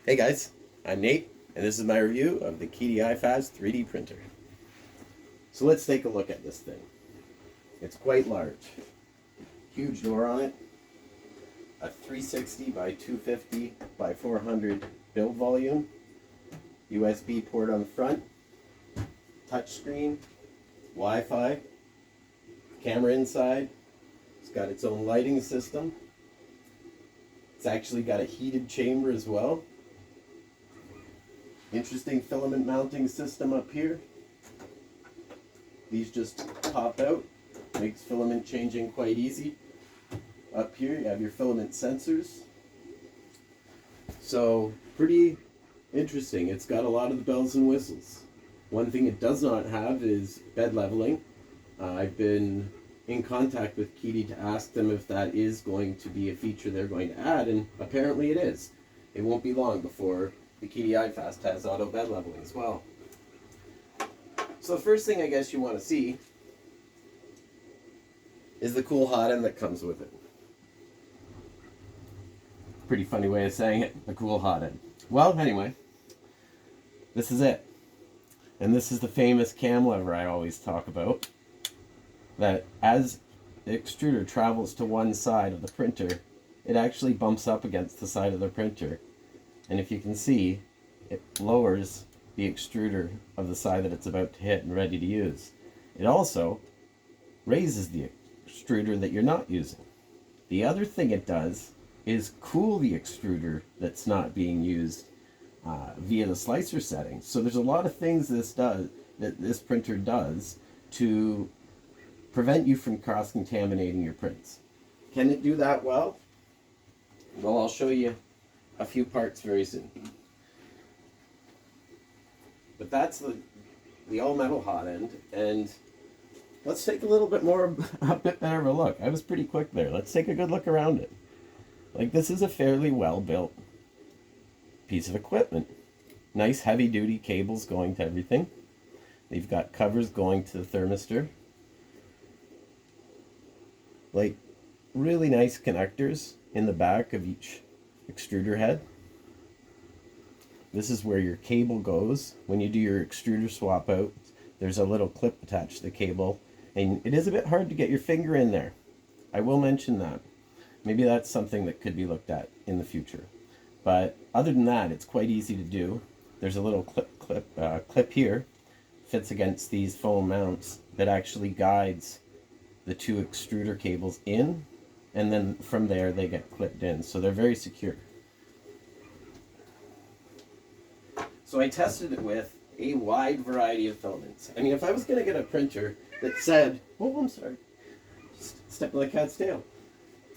Hey guys, I'm Nate, and this is my review of the Qidi iFast 3D printer. So let's take a look at this thing. It's quite large. Huge door on it, a 360 by 250 by 400 build volume, USB port on the front, touchscreen, Wi-Fi, camera inside. It's got its own lighting system. It's actually got a heated chamber as well. Interesting filament mounting system up here. These just pop out, makes filament changing quite easy. Up here you have your filament sensors. So pretty interesting. It's got a lot of the bells and whistles. One thing it does not have is bed leveling. I've been in contact with Qidi to ask them if that is going to be a feature they're going to add, and apparently it is. It won't be long before the Qidi iFast has auto bed leveling as well. So the first thing I guess you want to see is the cool hotend that comes with it. Pretty funny way of saying it, the cool hotend. Well, anyway, this is it. And this is the famous cam lever I always talk about. That as the extruder travels to one side of the printer, it actually bumps up against the side of the printer. And if you can see, it lowers the extruder of the side that it's about to hit and ready to use. It also raises the extruder that you're not using. The other thing it does is cool the extruder that's not being used via the slicer settings. So there's a lot of things that this printer does to prevent you from cross-contaminating your prints. Can it do that well? Well, I'll show you a few parts very soon. But that's the all-metal hotend, and let's take a bit better of a look. I was pretty quick there. Let's take a good look around it. Like, this is a fairly well-built piece of equipment. Nice heavy-duty cables going to everything. They've got covers going to the thermistor. Like, really nice connectors in the back of each extruder head. This is where your cable goes. When you do your extruder swap out, there's a little clip attached to the cable, and it is a bit hard to get your finger in there. I will mention that. Maybe that's something that could be looked at in the future. But other than that, it's quite easy to do. There's a little clip here, fits against these foam mounts, that actually guides the two extruder cables in, and then from there they get clipped in. So they're very secure. So I tested it with a wide variety of filaments. I mean, if I was going to get a printer that said, oh, I'm sorry, step on the cat's tail.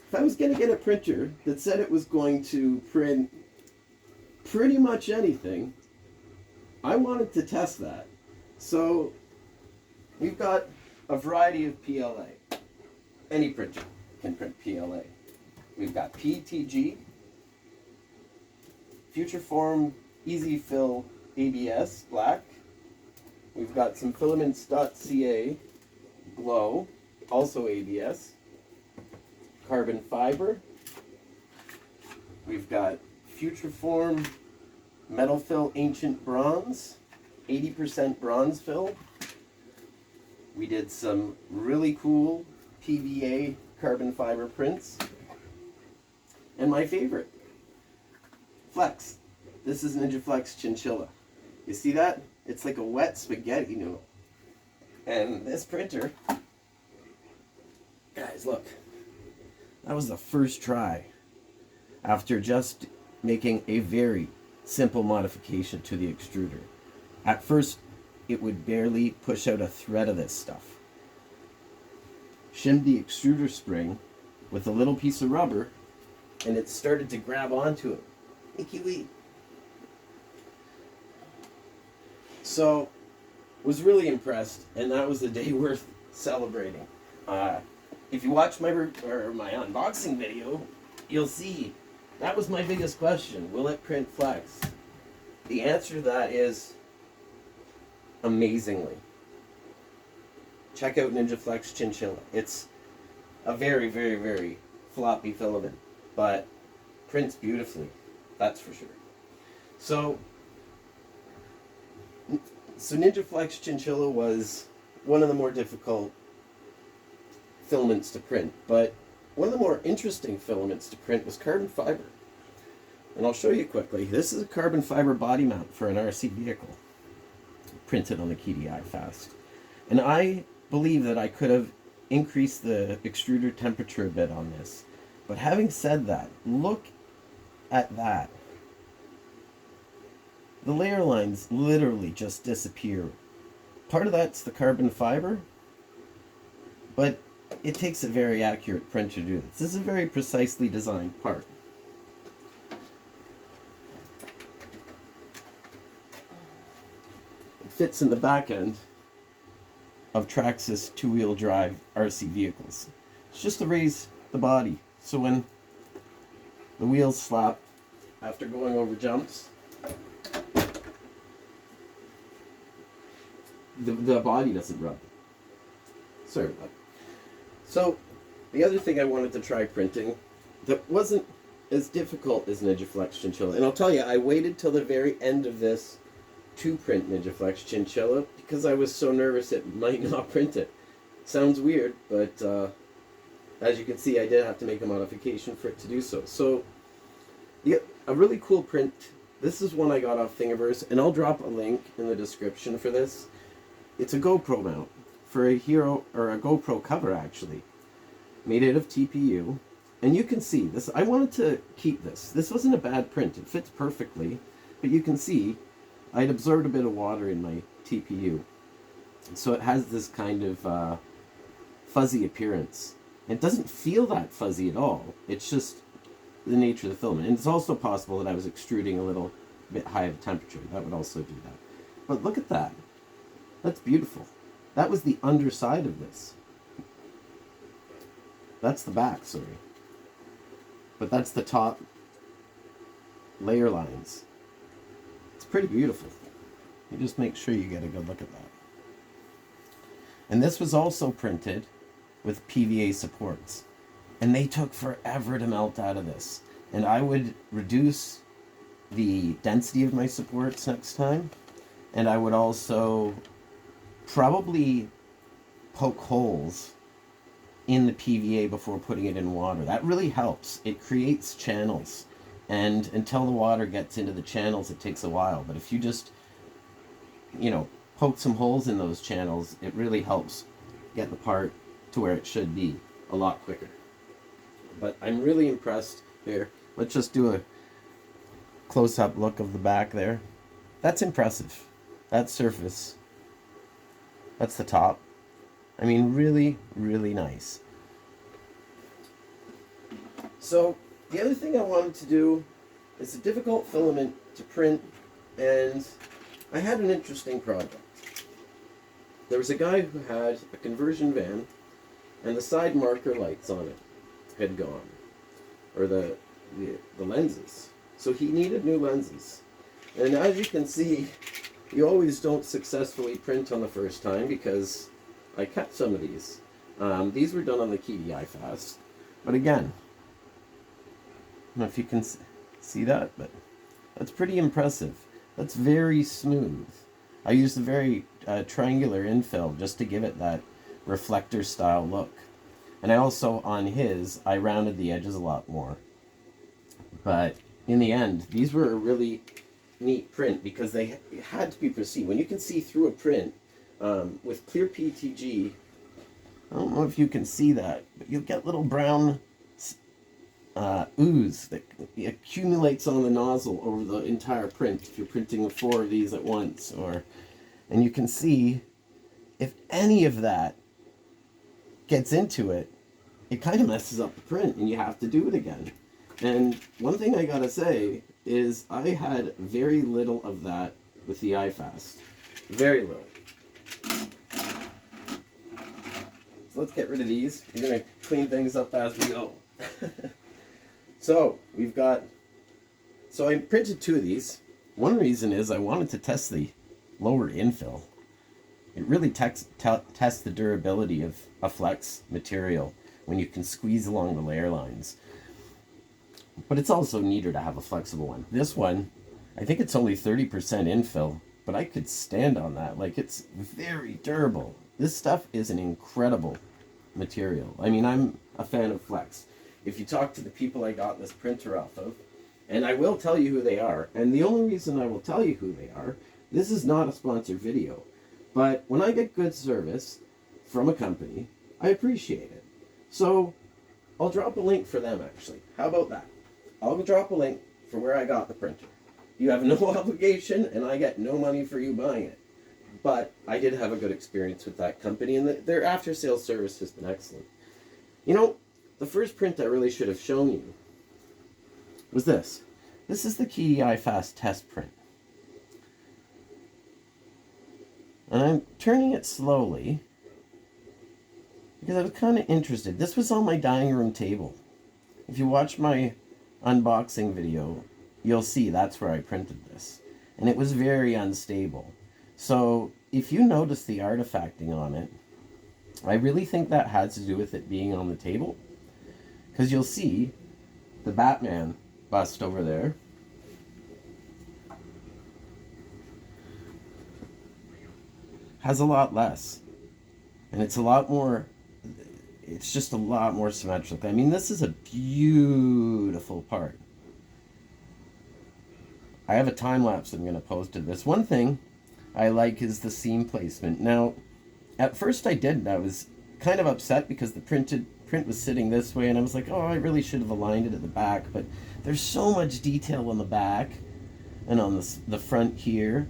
If I was going to get a printer that said it was going to print pretty much anything, I wanted to test that. So we've got a variety of PLA. Any printer can print PLA. We've got PTG, Futureform Easy Fill ABS black. We've got some filaments.ca glow, also ABS. Carbon fiber. We've got Futureform metal fill ancient bronze, 80% bronze fill. We did some really cool PVA carbon fiber prints. And my favorite, Flex. This is Ninja Flex Chinchilla. You see that? It's like a wet spaghetti noodle. And this printer, guys, look. That was the first try after just making a very simple modification to the extruder. At first, it would barely push out a thread of this stuff. Shimmed the extruder spring with a little piece of rubber, and it started to grab onto it. Icky-wee. So, was really impressed, and that was a day worth celebrating. If you watch my unboxing video, you'll see that was my biggest question. Will it print flex? The answer to that is amazingly. Check out Ninja Flex Chinchilla. It's a very, very, very floppy filament, but prints beautifully. That's for sure. So NinjaFlex Chinchilla was one of the more difficult filaments to print, but one of the more interesting filaments to print was carbon fiber. And I'll show you quickly. This is a carbon fiber body mount for an RC vehicle, printed on the Qidi iFast. And I believe that I could have increased the extruder temperature a bit on this. But having said that, look at that. The layer lines literally just disappear. Part of that's the carbon fiber, but it takes a very accurate print to do this. This is a very precisely designed part. It fits in the back end of Traxxas two-wheel drive RC vehicles. It's just to raise the body, so when the wheels slap after going over jumps, the body doesn't rub. Sorry about that. So, the other thing I wanted to try printing that wasn't as difficult as NinjaFlex Chinchilla, and I'll tell you, I waited till the very end of this to print NinjaFlex Chinchilla because I was so nervous it might not print it. Sounds weird, but as you can see, I did have to make a modification for it to do so. So, a really cool print. This is one I got off Thingiverse, and I'll drop a link in the description for this. It's a Gopro mount for a Hero, or a GoPro cover actually, made out of TPU. And you can see this. I wanted to keep this. This wasn't a bad print. It fits perfectly, but you can see I'd absorbed a bit of water in my TPU, so it has this kind of fuzzy appearance. It doesn't feel that fuzzy at all. It's just the nature of the filament. And it's also possible that I was extruding a little bit high of temperature. That would also do that. But look at that. That's beautiful. That was the underside of this. That's the back, sorry. But that's the top layer lines. It's pretty beautiful. You just make sure you get a good look at that. And this was also printed with PVA supports. And they took forever to melt out of this. And I would reduce the density of my supports next time. And I would also probably poke holes in the PVA before putting it in water. That really helps. It creates channels. And until the water gets into the channels, it takes a while. But if you just, poke some holes in those channels, it really helps get the part to where it should be a lot quicker. But I'm really impressed here. Let's just do a close-up look of the back there. That's impressive. That surface. That's the top. I mean, really, really nice. So, the other thing I wanted to do is a difficult filament to print, and I had an interesting project. There was a guy who had a conversion van, and the side marker lights on it had gone, or the lenses. So he needed new lenses. And as you can see, you always don't successfully print on the first time because I kept some of these. These were done on the Qidi iFast. But again, I don't know if you can see that, but that's pretty impressive. That's very smooth. I used a very triangular infill just to give it that reflector style look. And I also, on his, I rounded the edges a lot more. But in the end, these were a really neat print because they had to be pristine. When you can see through a print with clear PTG, I don't know if you can see that, but you'll get little brown ooze that accumulates on the nozzle over the entire print if you're printing 4 of these at once. And you can see if any of that gets into it, it kind of messes up the print and you have to do it again. And one thing I gotta say is I had very little of that with the iFast. Very little. So let's get rid of these. We're gonna clean things up as we go. So I printed 2 of these. One reason is I wanted to test the lower infill. It really tests the durability of a flex material when you can squeeze along the layer lines. But it's also neater to have a flexible one. This one, I think it's only 30% infill, but I could stand on that. Like, it's very durable. This stuff is an incredible material. I mean, I'm a fan of Flex. If you talk to the people I got this printer off of, and I will tell you who they are, and the only reason I will tell you who they are, this is not a sponsored video, but when I get good service from a company, I appreciate it. So I'll drop a link for them, actually. How about that? I'll drop a link for where I got the printer. You have no obligation, and I get no money for you buying it. But I did have a good experience with that company, and their after-sales service has been excellent. You know, the first print I really should have shown you was this. This is the Qidi iFast test print. And I'm turning it slowly because I was kind of interested. This was on my dining room table. If you watch my unboxing video, you'll see that's where I printed this. And it was very unstable. So if you notice the artifacting on it, I really think that had to do with it being on the table. Because you'll see the Batman bust over there. Has a lot less. And it's a lot more, it's just a lot more symmetrical. I mean, this is a beautiful part. I have a time lapse I'm going to post of this. One thing I like is the seam placement. Now, at first I was kind of upset because the print was sitting this way, and I was like, oh, I really should have aligned it at the back, but there's so much detail on the back and on the front here.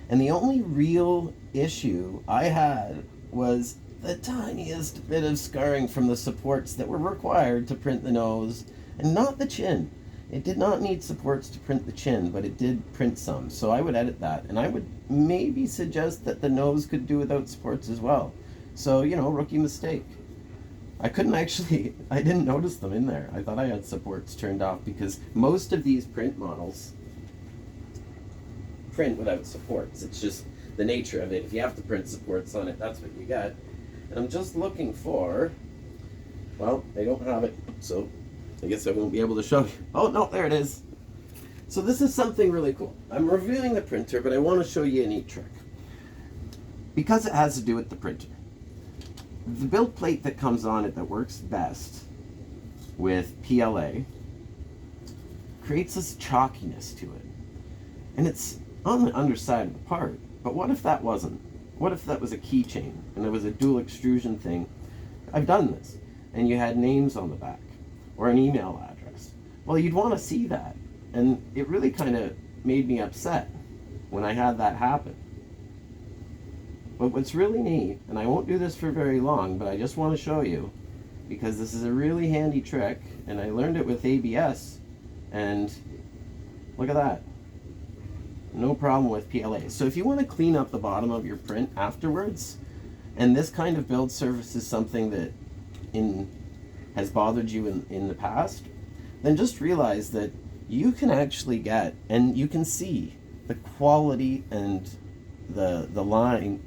And the only real issue I had was the tiniest bit of scarring from the supports that were required to print the nose, and not the chin. It did not need supports to print the chin, but it did print some. So I would edit that, and I would maybe suggest that the nose could do without supports as well. So, you know, rookie mistake. I didn't notice them in there. I thought I had supports turned off because most of these print models print without supports. It's just the nature of it. If you have to print supports on it, that's what you get. And I'm just looking for, well, they don't have it, so I guess I won't be able to show you. Oh, no, there it is. So this is something really cool. I'm reviewing the printer, but I want to show you a neat trick. Because it has to do with the printer. The build plate that comes on it that works best with PLA creates this chalkiness to it. And it's on the underside of the part. But what if that wasn't? What if that was a keychain and it was a dual extrusion thing? I've done this. And you had names on the back or an email address. Well, you'd want to see that. And it really kind of made me upset when I had that happen. But what's really neat, and I won't do this for very long, but I just want to show you, because this is a really handy trick, and I learned it with ABS, and look at that. No problem with PLA. So if you want to clean up the bottom of your print afterwards, and this kind of build surface is something that has bothered you in the past, then just realize that you can actually get, and you can see the quality and the line,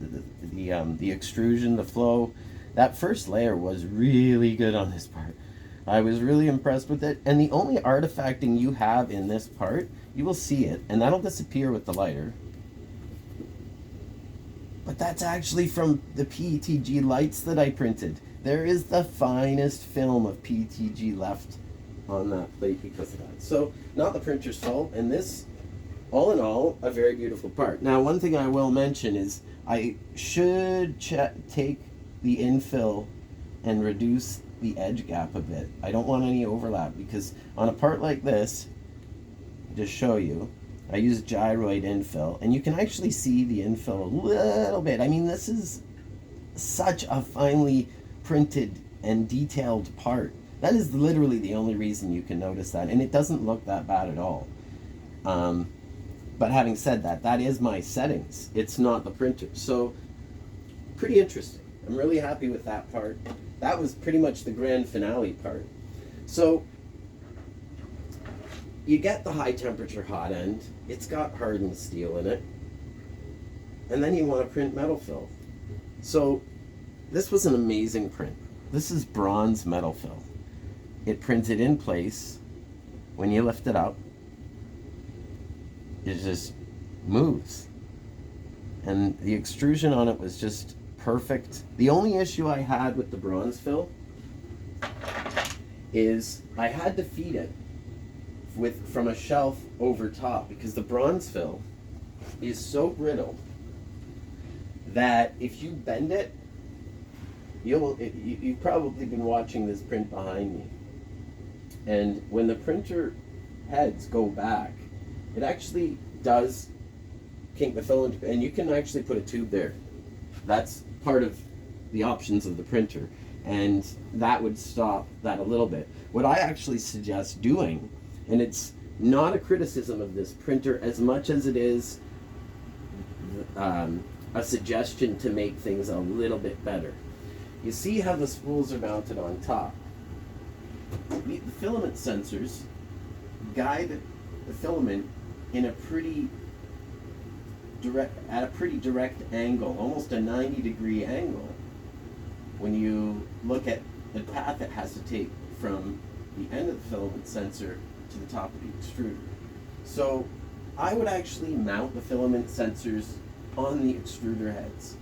the extrusion, the flow. That first layer was really good on this part. I was really impressed with it. And the only artifacting you have in this part, you will see it, and that'll disappear with the lighter. But that's actually from the PETG lights that I printed. There is the finest film of PETG left on that plate because of that. So, not the printer's fault, and this, all in all, a very beautiful part. Now, one thing I will mention is I should take the infill and reduce the edge gap a bit. I don't want any overlap because on a part like this, to show you, I use gyroid infill, and you can actually see the infill a little bit. I mean, this is such a finely printed and detailed part. That is literally the only reason you can notice that, and it doesn't look that bad at all. But having said that, that is my settings. It's not the printer. So, pretty interesting. I'm really happy with that part. That was pretty much the grand finale part. So, you get the high temperature hot end. It's got hardened steel in it. And then you want to print metal fill. So, this was an amazing print. This is bronze metal fill. It printed in place when you lift it up. it just moves. And the extrusion on it was just perfect. The only issue I had with the bronze fill is I had to feed it from a shelf over top, because the bronze fill is so brittle that if you bend it, you've probably been watching this print behind me, and when the printer heads go back, it actually does kink the filament, and you can actually put a tube there. That's part of the options of the printer, and that would stop that a little bit. What I actually suggest doing, and it's not a criticism of this printer as much as it is a suggestion to make things a little bit better. You see how the spools are mounted on top. The filament sensors guide the filament in a pretty direct angle, almost a 90-degree angle, when you look at the path it has to take from the end of the filament sensor to the top of the extruder. So I would actually mount the filament sensors on the extruder heads.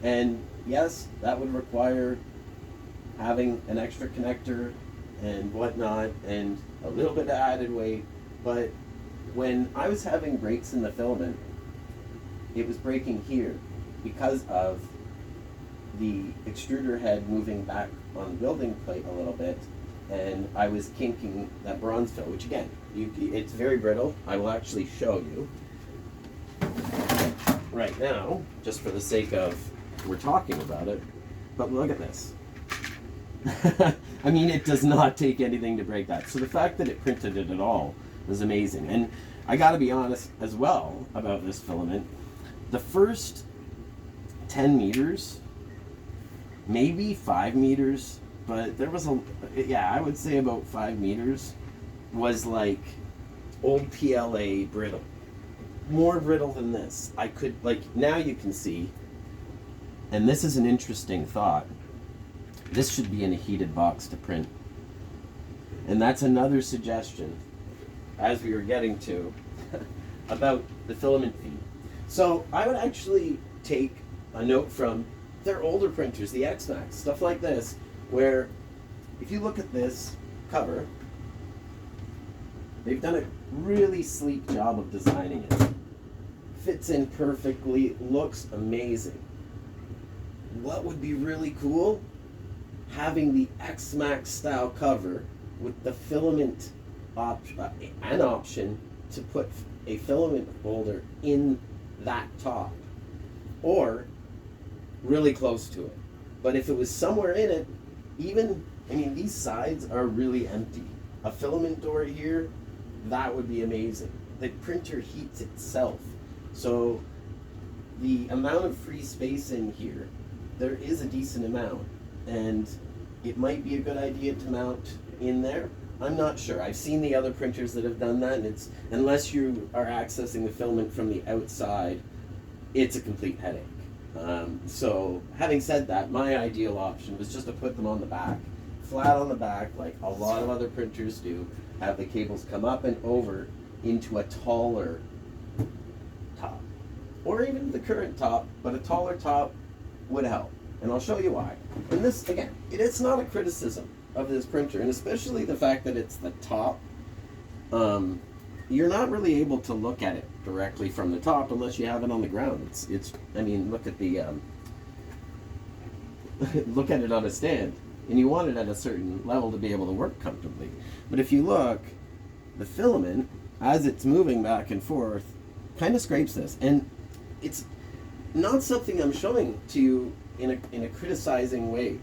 And yes, that would require having an extra connector and whatnot and a little bit of added weight, but when I was having breaks in the filament, it was breaking here because of the extruder head moving back on the building plate a little bit, and I was kinking that bronze fill, which again, it's very brittle. I will actually show you right now, just for the sake of we're talking about it, but look at this. I mean, it does not take anything to break that. So the fact that it printed it at all was amazing. And I gotta be honest as well about this filament. The first 10 meters, maybe 5 meters, but there was I would say about 5 meters was like old PLA brittle. More brittle than this. I could, now you can see, and this is an interesting thought, this should be in a heated box to print. And that's another suggestion, as we were getting to, about the filament feed. So I would actually take a note from their older printers, the X-Max, stuff like this, where if you look at this cover, they've done a really sleek job of designing it. Fits in perfectly, looks amazing. What would be really cool? Having the X-Max style cover with the filament an option to put a filament holder in that top, or really close to it. But if it was somewhere in it, these sides are really empty. A filament door here, that would be amazing. The printer heats itself, so the amount of free space in here, there is a decent amount, and it might be a good idea to mount in there. I'm not sure. I've seen the other printers that have done that, and it's, unless you are accessing the filament from the outside, it's a complete headache. So having said that, my ideal option was just to put them on the back, flat on the back, like a lot of other printers do, have the cables come up and over into a taller top, or even the current top, but a taller top would help. And I'll show you why. And this, again, it's not a criticism of this printer, and especially the fact that it's the top. You're not really able to look at it directly from the top unless you have it on the ground. Look at the look at it on a stand, and you want it at a certain level to be able to work comfortably. But if you look, the filament, as it's moving back and forth, kind of scrapes this, and it's not something I'm showing to you in a criticizing way.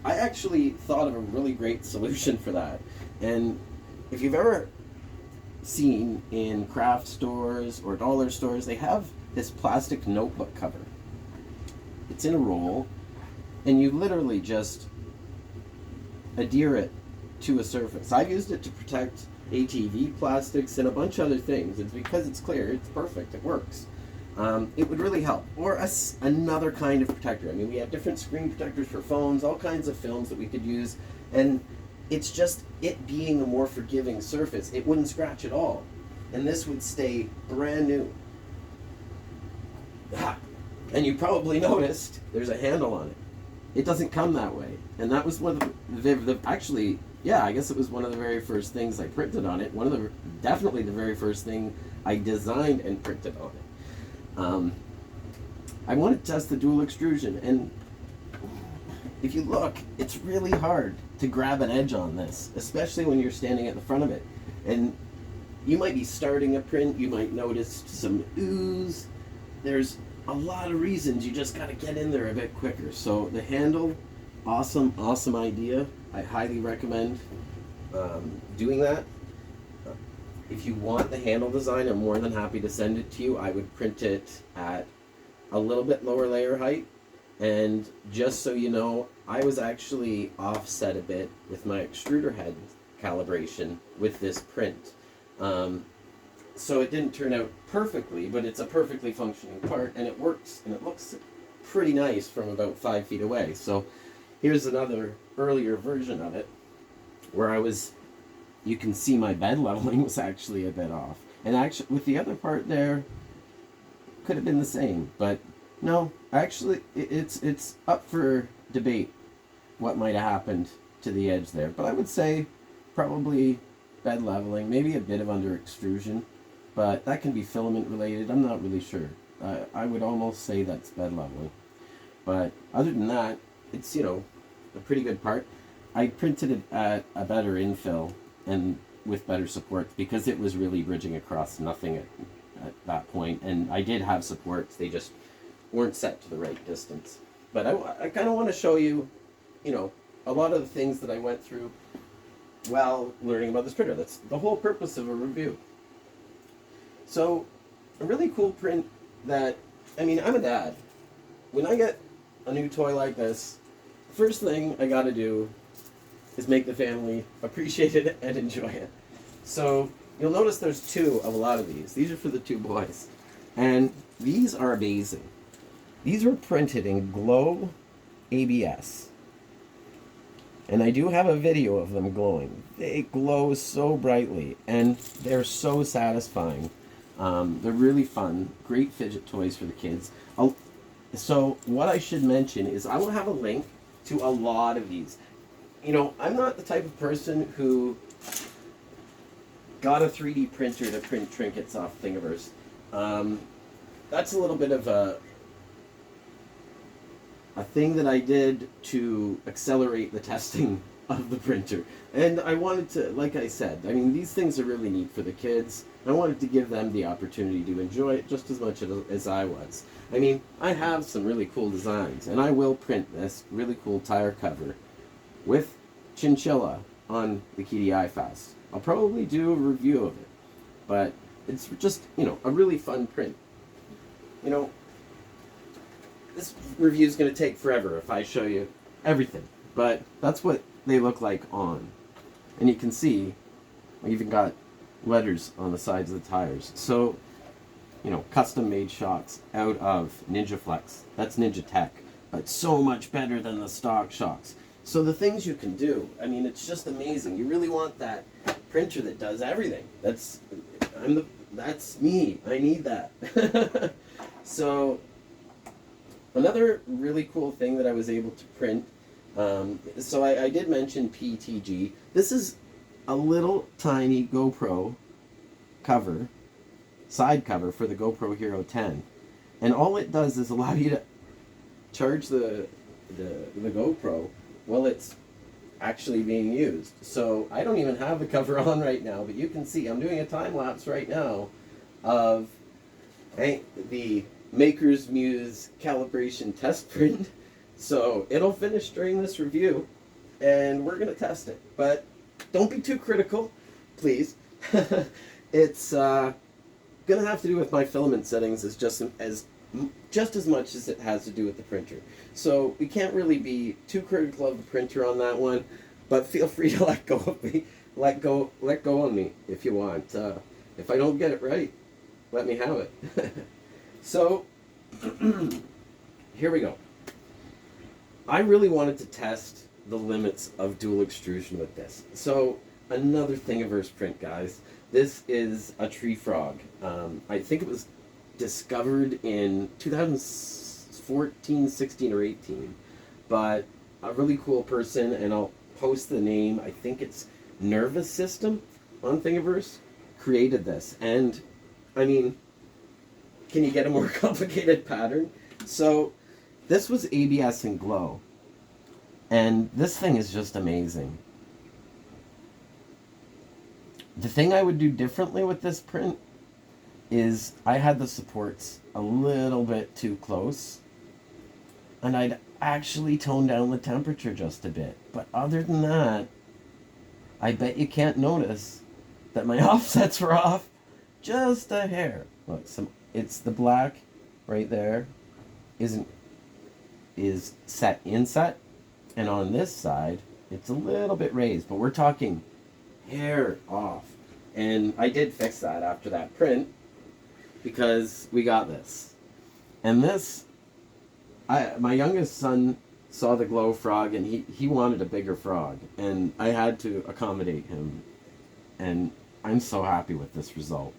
I actually thought of a really great solution for that. And if you've ever seen in craft stores or dollar stores, they have this plastic notebook cover. It's in a roll, and you literally just adhere it to a surface. I've used it to protect ATV plastics and a bunch of other things. It's because it's clear, it's perfect, it works. It would really help. Or another kind of protector. We have different screen protectors for phones, all kinds of films that we could use, and it's just it being a more forgiving surface. It wouldn't scratch at all. and this would stay brand new. Ah, and you probably noticed there's a handle on it. It doesn't come that way, and that was one of the actually, yeah, I guess it was one of the very first things I printed on it. Definitely the very first thing I designed and printed on it. I wanted to test the dual extrusion, and if you look, it's really hard to grab an edge on this, especially when you're standing at the front of it. And you might be starting a print, you might notice some ooze. There's a lot of reasons you just got to get in there a bit quicker. So the handle, awesome idea. I highly recommend doing that. If you want the handle design, I'm more than happy to send it to you. I would print it at a little bit lower layer height. And just so you know, I was actually offset a bit with my extruder head calibration with this print. So it didn't turn out perfectly, but it's a perfectly functioning part, and it works, and it looks pretty nice from about 5 feet away. So here's another earlier version of it, where you can see my bed leveling was actually a bit off. And actually, with the other part there, could have been the same, but no, actually, it's up for debate what might have happened to the edge there. But I would say probably bed leveling, maybe a bit of under extrusion, but that can be filament related. I'm not really sure. I would almost say that's bed leveling. But other than that, it's, a pretty good part. I printed it at a better infill and with better support because it was really bridging across nothing at that point. And I did have supports. They just weren't set to the right distance. But I kind of want to show you, a lot of the things that I went through while learning about this printer. That's the whole purpose of a review. So, a really cool print that, I'm a dad. When I get a new toy like this, first thing I gotta do is make the family appreciate it and enjoy it. So, you'll notice there's two of a lot of these. These are for the two boys. And these are amazing. These were printed in glow ABS. And I do have a video of them glowing. They glow so brightly, and they're so satisfying. They're really fun. Great fidget toys for the kids. So what I should mention is I will have a link to a lot of these. I'm not the type of person who got a 3D printer to print trinkets off Thingiverse. That's a little bit of a thing that I did to accelerate the testing of the printer. And I wanted to, like I said, these things are really neat for the kids. I wanted to give them the opportunity to enjoy it just as much as I was. I have some really cool designs, and I will print this really cool tire cover with chinchilla on the Qidi iFast. I'll probably do a review of it, but it's just, a really fun print. This review is going to take forever if I show you everything, but that's what they look like on. And you can see, I even got letters on the sides of the tires. So, custom made shocks out of Ninja Flex. That's Ninja Tech, but so much better than the stock shocks. So the things you can do, it's just amazing. You really want that printer that does everything. That's me. I need that. So, another really cool thing that I was able to print, so I did mention PTG. This is a little tiny GoPro cover, side cover for the GoPro Hero 10. And all it does is allow you to charge the GoPro while it's actually being used. So I don't even have the cover on right now, but you can see I'm doing a time lapse right now of the Makers Muse calibration test print. So it'll finish during this review, and we're going to test it. But don't be too critical, please. It's going to have to do with my filament settings just as much as it has to do with the printer. So we can't really be too critical of the printer on that one, but feel free to let go of me. Let go on me if you want. If I don't get it right, let me have it. So, here we go. I really wanted to test the limits of dual extrusion with this. So, another Thingiverse print, guys. This is a tree frog. I think it was discovered in 2014, 16, or 18. But a really cool person, and I'll post the name. I think it's Nervous System on Thingiverse, created this. And, I mean, can you get a more complicated pattern? So, this was ABS and glow. And this thing is just amazing. The thing I would do differently with this print is I had the supports a little bit too close, and I'd actually tone down the temperature just a bit. But other than that, I bet you can't notice that my offsets were off just a hair. Look, it's the black right there is set inset, and on this side it's a little bit raised, but we're talking hair off. And I did fix that after that print because we got this. And this, my youngest son saw the glow frog, and he wanted a bigger frog, and I had to accommodate him, and I'm so happy with this result.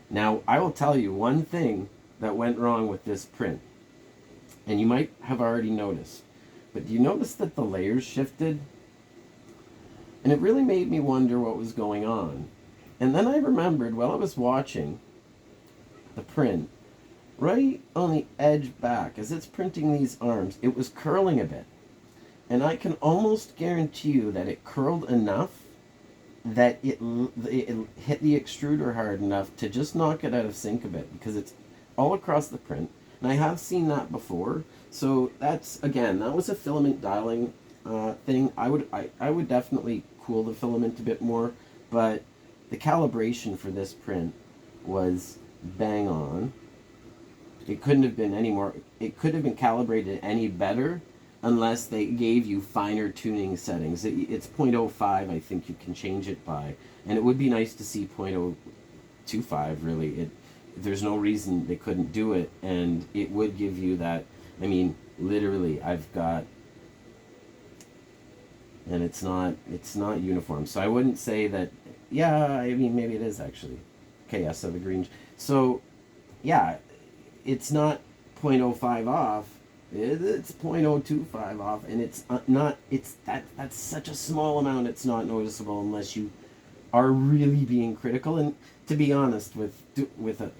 Now, I will tell you one thing that went wrong with this print, and you might have already noticed, but do you notice that the layers shifted? And it really made me wonder what was going on. And then I remembered while I was watching the print, right on the edge back, as it's printing these arms, it was curling a bit. And I can almost guarantee you that it curled enough that it hit the extruder hard enough to just knock it out of sync a bit, because it's all across the print. And I have seen that before. So that's, again, that was a filament dialing thing. I would definitely cool the filament a bit more, but the calibration for this print was bang on. It couldn't have been any more, it could have been calibrated any better unless they gave you finer tuning settings. It's 0.05, I think you can change it by, and it would be nice to see 0.025, really. There's no reason they couldn't do it, and it would give you that. I mean, literally, I've got, and it's not uniform, so I wouldn't say that. Yeah, I mean, maybe it is actually. Okay, yeah, so the green. So, yeah, it's not 0.05 off. It's 0.025 off, and it's not. That's such a small amount. It's not noticeable unless you are really being critical. And to be honest, with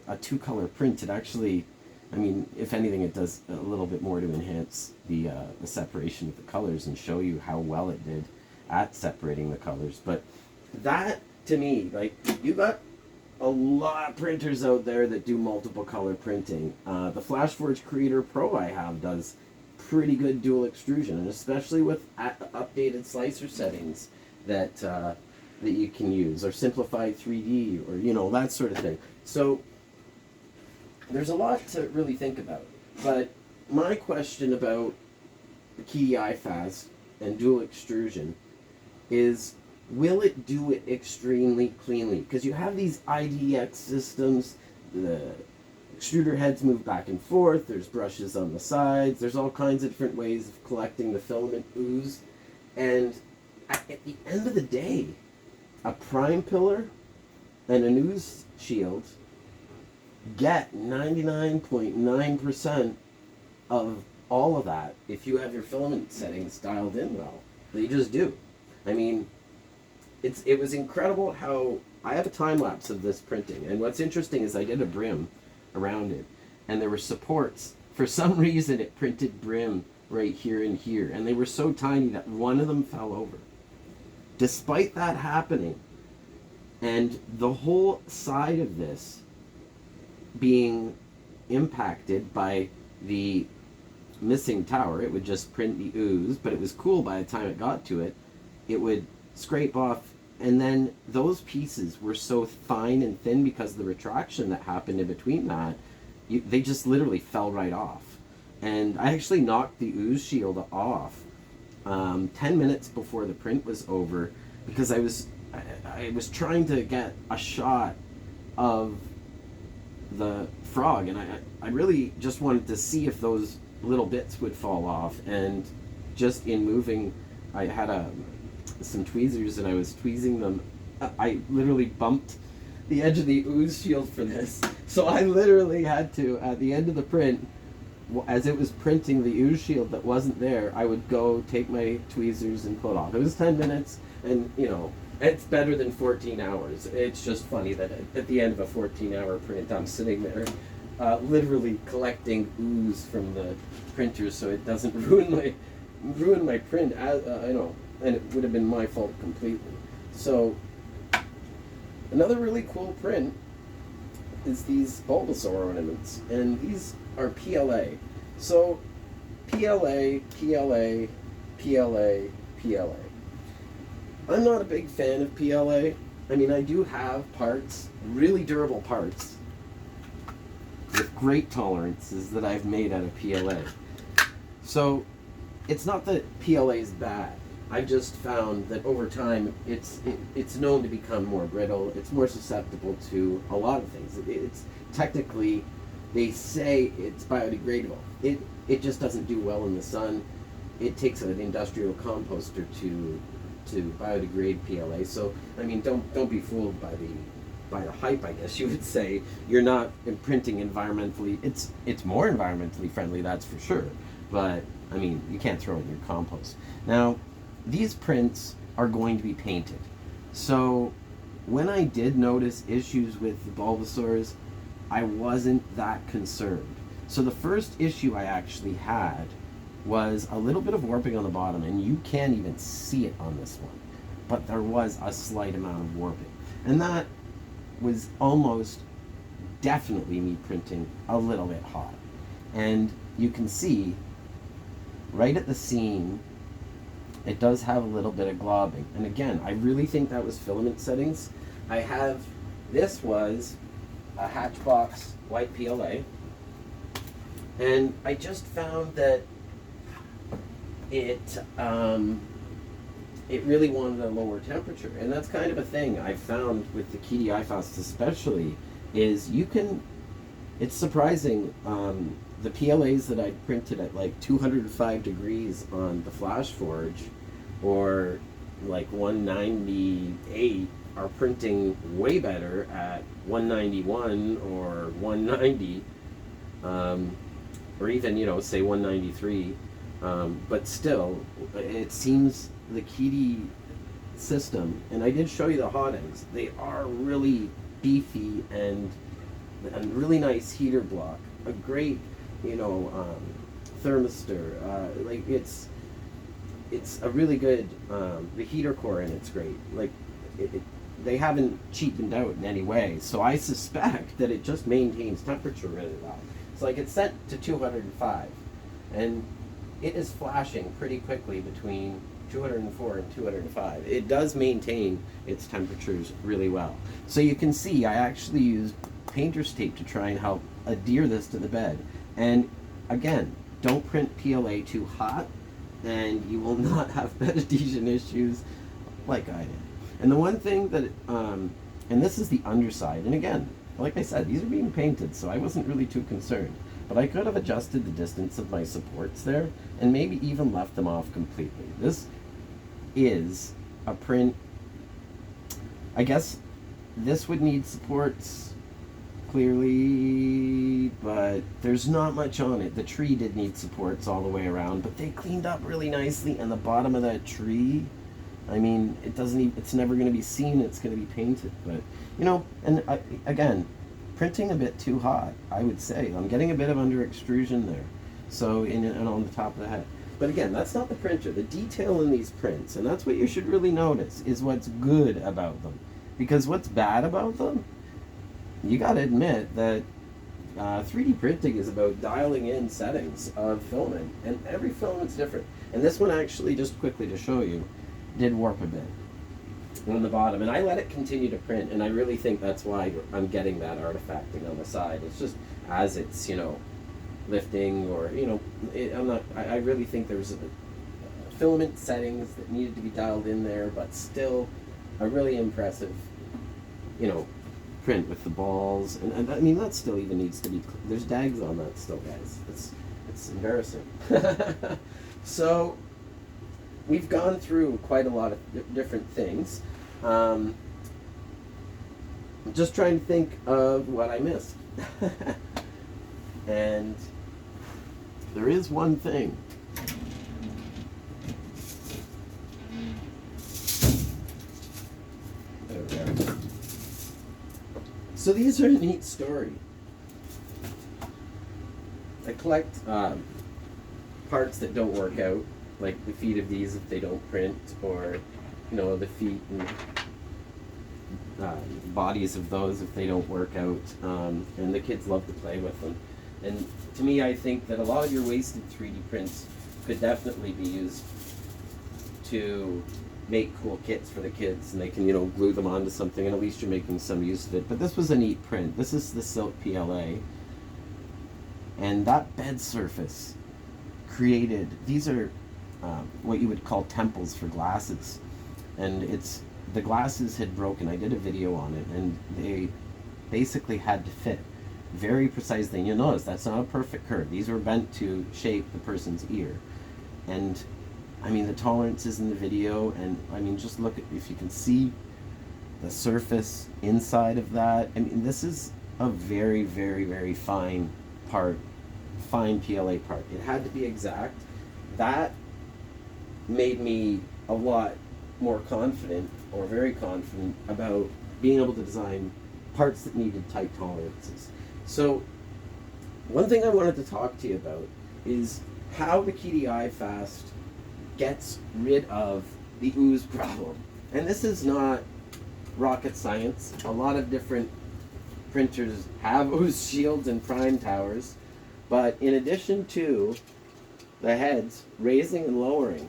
a two-color print, it actually, I mean, if anything, it does a little bit more to enhance the separation of the colors and show you how well it did at separating the colors. But that, to me, like, you got a lot of printers out there that do multiple color printing. The FlashForge Creator Pro I have does pretty good dual extrusion, and especially with updated slicer settings that you can use, or simplified 3D, or, you know, that sort of thing. So there's a lot to really think about. But my question about the Qidi iFast and dual extrusion is, will it do it extremely cleanly? Because you have these IDX systems, the extruder heads move back and forth, there's brushes on the sides, there's all kinds of different ways of collecting the filament ooze. And at the end of the day, a prime pillar and an ooze shield get 99.9% of all of that if you have your filament settings dialed in well. They just do. I mean, it was incredible how I have a time lapse of this printing, and what's interesting is I did a brim around it, and there were supports. For some reason, it printed brim right here and here, and they were so tiny that one of them fell over. Despite that happening, and the whole side of this being impacted by the missing tower, it would just print the ooze, but it was cool by the time it got to it. It would scrape off, and then those pieces were so fine and thin because of the retraction that happened in between that, they just literally fell right off. And I actually knocked the ooze shield off 10 minutes before the print was over, because I was trying to get a shot of the frog, and I really just wanted to see if those little bits would fall off. And just in moving, I had a some tweezers and I was tweezing them, I literally bumped the edge of the Ooze Shield for this. So I literally had to, at the end of the print, as it was printing the Ooze Shield that wasn't there, I would go take my tweezers and pull it off. It was 10 minutes, and you know, it's better than 14 hours. It's just funny that at the end of a 14-hour print, I'm sitting there literally collecting ooze from the printer so it doesn't ruin my print. I know, and it would have been my fault completely. So another really cool print is these Bulbasaur ornaments, and these are PLA. So PLA, PLA, PLA, PLA. I'm not a big fan of PLA. I mean, I do have parts, really durable parts, with great tolerances that I've made out of PLA. So it's not that PLA is bad. I've just found that over time it's known to become more brittle. It's more susceptible to a lot of things. It's technically, they say it's biodegradable. It just doesn't do well in the sun. It takes an industrial composter to biodegrade PLA. So I mean, don't be fooled by the hype, I guess you would say. You're not imprinting environmentally. It's more environmentally friendly, that's for sure. But I mean, you can't throw it in your compost. Now, these prints are going to be painted. So when I did notice issues with the Bulbasaurs, I wasn't that concerned. So the first issue I actually had was a little bit of warping on the bottom, and you can't even see it on this one, but there was a slight amount of warping, and that was almost definitely me printing a little bit hot. And you can see right at the seam it does have a little bit of globbing, and again, I really think that was filament settings. This was a Hatchbox white PLA, and I just found that it really wanted a lower temperature, and that's kind of a thing I found with the Qidi iFast especially, is it's surprising, the PLAs that I printed at like 205 degrees on the Flash Forge, or like 198, are printing way better at 191 or 190, or even, you know, say 193. But still, it seems the Qidi system, and I did show you the hot ends, they are really beefy and a really nice heater block, a great, you know, thermistor. Like it's a really good, the heater core in it's great. Like they haven't cheapened out in any way, so I suspect that it just maintains temperature really well. So like it's set to 205, and it is flashing pretty quickly between 204 and 205. It does maintain its temperatures really well. So you can see I actually used painter's tape to try and help adhere this to the bed. And again, don't print PLA too hot, and you will not have bed adhesion issues like I did. And the one thing that, and this is the underside, and again, like I said, these are being painted, so I wasn't really too concerned. But I could have adjusted the distance of my supports there, and maybe even left them off completely. This is a print, I guess this would need supports clearly, but there's not much on it. The tree did need supports all the way around, but they cleaned up really nicely, and the bottom of that tree, I mean, it's never going to be seen, it's going to be painted. But, you know, and again, printing a bit too hot, I would say. I'm getting a bit of under extrusion there, so and on the top of the head. But again, that's not the printer. The detail in these prints, and that's what you should really notice, is what's good about them. Because what's bad about them, you got to admit that 3D printing is about dialing in settings of filament, and every filament's different. And this one actually, just quickly to show you, did warp a bit on the bottom, and I let it continue to print, and I really think that's why I'm getting that artifacting on the side. It's just as it's, you know, lifting, or, you know, I really think there's filament settings that needed to be dialed in there, but still a really impressive, you know, print with the balls, and I mean, that still even needs to be, there's dags on that still, guys. It's embarrassing. So we've gone through quite a lot of different things. Just trying to think of what I missed. And there is one thing. There we are. So these are a neat story. I collect parts that don't work out, like the feet of these if they don't print, or the feet and bodies of those if they don't work out, and the kids love to play with them. And to me, I think that a lot of your wasted 3D prints could definitely be used to make cool kits for the kids, and they can glue them onto something, and at least you're making some use of it. But this was a neat print. This is the Silk PLA, and that bed surface created, these are what you would call temples for glasses, and the glasses had broken. I did a video on it, and they basically had to fit very precisely. And you'll notice that's not a perfect curve. These were bent to shape the person's ear. And I mean, the tolerances in the video, and I mean, just look at, if you can see the surface inside of that. I mean, this is a very, very, very fine part, fine PLA part. It had to be exact. That made me a lot more confident, or very confident, about being able to design parts that needed tight tolerances. So one thing I wanted to talk to you about is how the Qidi iFast gets rid of the ooze problem. And this is not rocket science. A lot of different printers have ooze shields and prime towers, but in addition to the heads raising and lowering,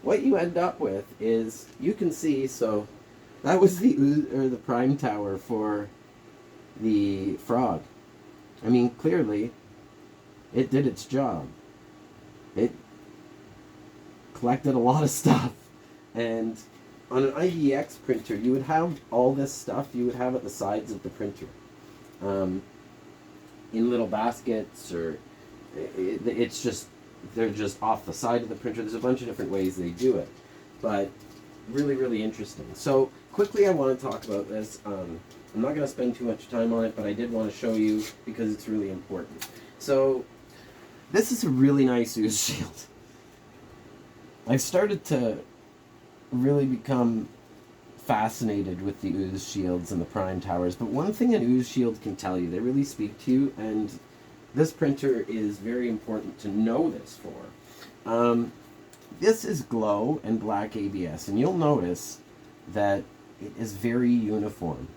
what you end up with is, you can see, so that was the ooze, or the prime tower for the frog. I mean, clearly it did its job. It collected a lot of stuff, and on an IDX printer you would have all this stuff, you would have at the sides of the printer, in little baskets, or it's just, they're just off the side of the printer. There's a bunch of different ways they do it, but really, really interesting. So quickly, I want to talk about this. I'm not going to spend too much time on it, but I did want to show you because it's really important. So this is a really nice Ooze Shield. I've started to really become fascinated with the Ooze Shields and the prime towers, but one thing an Ooze Shield can tell you, they really speak to you, and this printer is very important to know this for. This is glow and black ABS, and you'll notice that it is very uniform.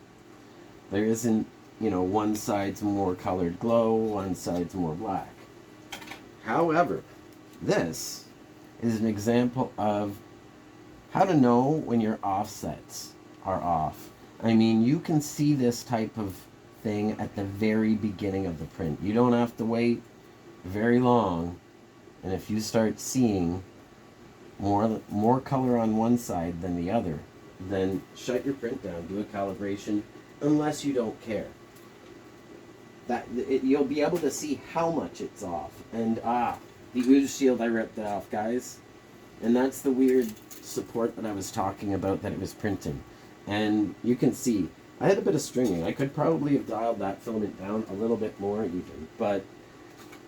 There isn't, one side's more colored glow, one side's more black. However, this is an example of how to know when your offsets are off. I mean, you can see this type of thing at the very beginning of the print. You don't have to wait very long, and if you start seeing more color on one side than the other, then shut your print down, do a calibration, unless you don't care. You'll be able to see how much it's off. And the Ooze Shield, I ripped it off, guys. And that's the weird support that I was talking about that it was printing. And you can see, I had a bit of stringing. I could probably have dialed that filament down a little bit more even, but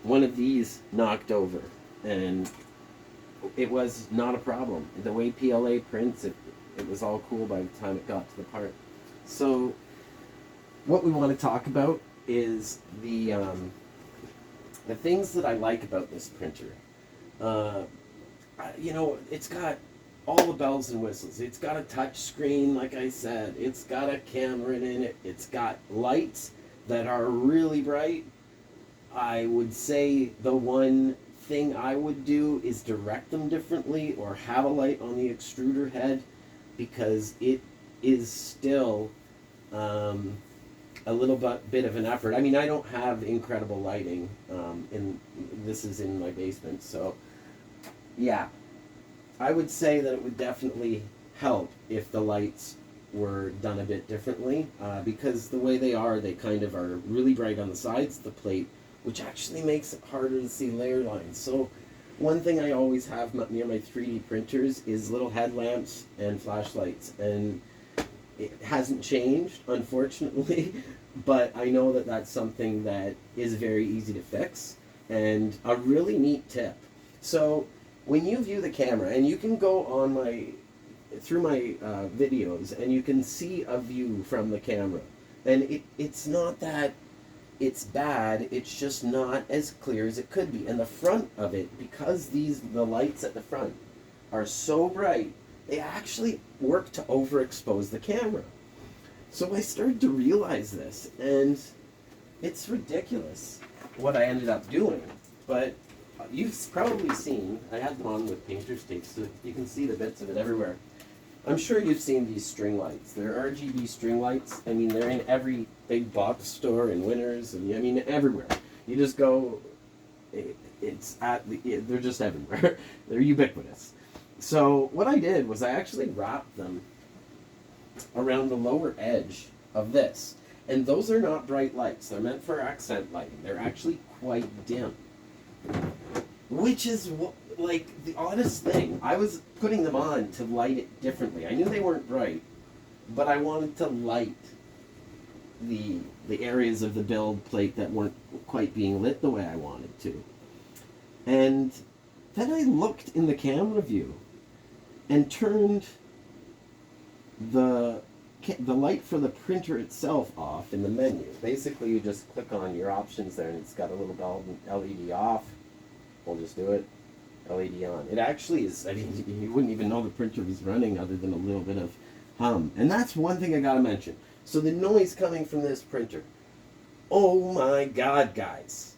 one of these knocked over, and it was not a problem. The way PLA prints, it was all cool by the time it got to the part. So what we want to talk about is the things that I like about this printer. It's got all the bells and whistles. It's got a touch screen, like I said. It's got a camera in it. It's got lights that are really bright. I would say the one thing I would do is direct them differently, or have a light on the extruder head, because it is still a little bit of an effort. I mean, I don't have incredible lighting, this is in my basement, so yeah. I would say that it would definitely help if the lights were done a bit differently, because the way they kind of are really bright on the sides of the plate, which actually makes it harder to see layer lines. So one thing I always have near my 3D printers is little headlamps and flashlights, and it hasn't changed, unfortunately, but I know that that's something that is very easy to fix, and a really neat tip. So when you view the camera, and you can go on through my videos, and you can see a view from the camera, and it's not that it's bad, it's just not as clear as it could be. And the front of it, because the lights at the front are so bright, they actually work to overexpose the camera. So I started to realize this, and it's ridiculous what I ended up doing. But you've probably seen, I had them on with painter's tape, so you can see the bits of it everywhere. I'm sure you've seen these string lights. They're RGB string lights. I mean, they're in every big box store in Winners, and I mean, everywhere. You just go, they're just everywhere. They're ubiquitous. So what I did was I actually wrapped them around the lower edge of this. And those are not bright lights. They're meant for accent lighting. They're actually quite dim. Which is like the oddest thing. I was putting them on to light it differently. I knew they weren't bright, but I wanted to light the areas of the build plate that weren't quite being lit the way I wanted to. And then I looked in the camera view and turned the light for the printer itself off in the menu. Basically, you just click on your options there, and it's got a little bulb LED off. We'll just do it. LED on. It actually is, I mean, you wouldn't even know the printer was running other than a little bit of hum. And that's one thing I gotta mention. So the noise coming from this printer. Oh my God, guys.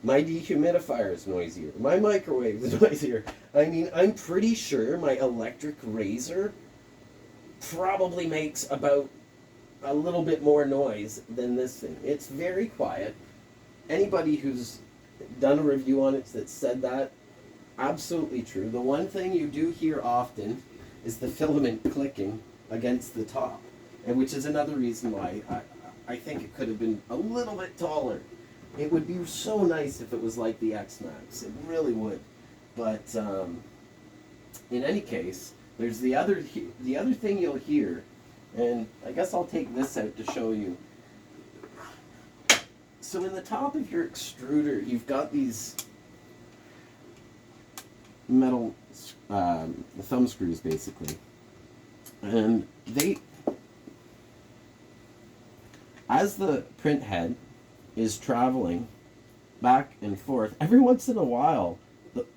My dehumidifier is noisier. My microwave is noisier. I mean, I'm pretty sure my electric razor probably makes about a little bit more noise than this thing. It's very quiet. Anybody who's done a review on it that said that, absolutely true. The one thing you do hear often is the filament clicking against the top, and which is another reason why I think it could have been a little bit taller. It would be so nice if it was like the X-Max. It really would. But in any case, there's the other thing you'll hear, and I guess I'll take this out to show you. So in the top of your extruder, you've got these metal thumb screws, basically. And as the print head is traveling back and forth, every once in a while,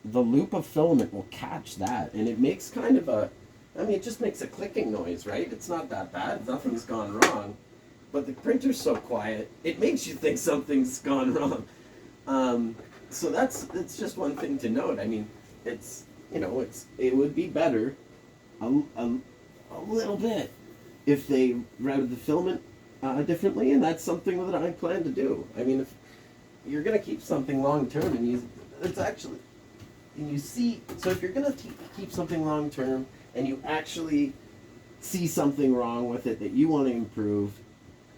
the loop of filament will catch that, and it makes kind of it just makes a clicking noise, right? It's not that bad, nothing's gone wrong. But the printer's so quiet, it makes you think something's gone wrong. So that's just one thing to note. I mean, it would be better a little bit if they routed the filament differently, and that's something that I plan to do. I mean, if you're going to keep something long term, and you see, so if you're going to keep something long term, and you actually see something wrong with it that you want to improve,